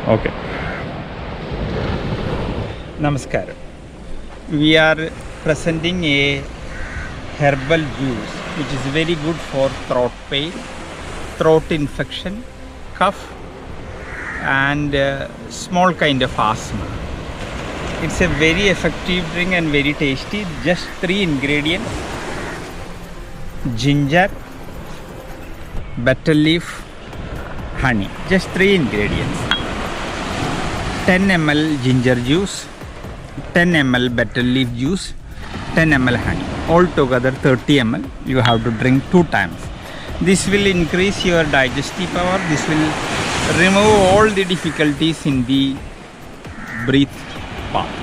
Okay. Namaskaram. We are presenting a herbal juice which is very good for throat pain, throat infection, cough, and small kind of asthma. It's a very effective drink and very tasty. Just 3 ingredients: ginger, betel leaf, honey. Just 3 ingredients. 10 ml ginger juice, 10 ml betel leaf juice, 10 ml honey. Altogether 30 ml. You have to drink 2 times. This will increase your digestive power. This will remove all the difficulties in the breath path.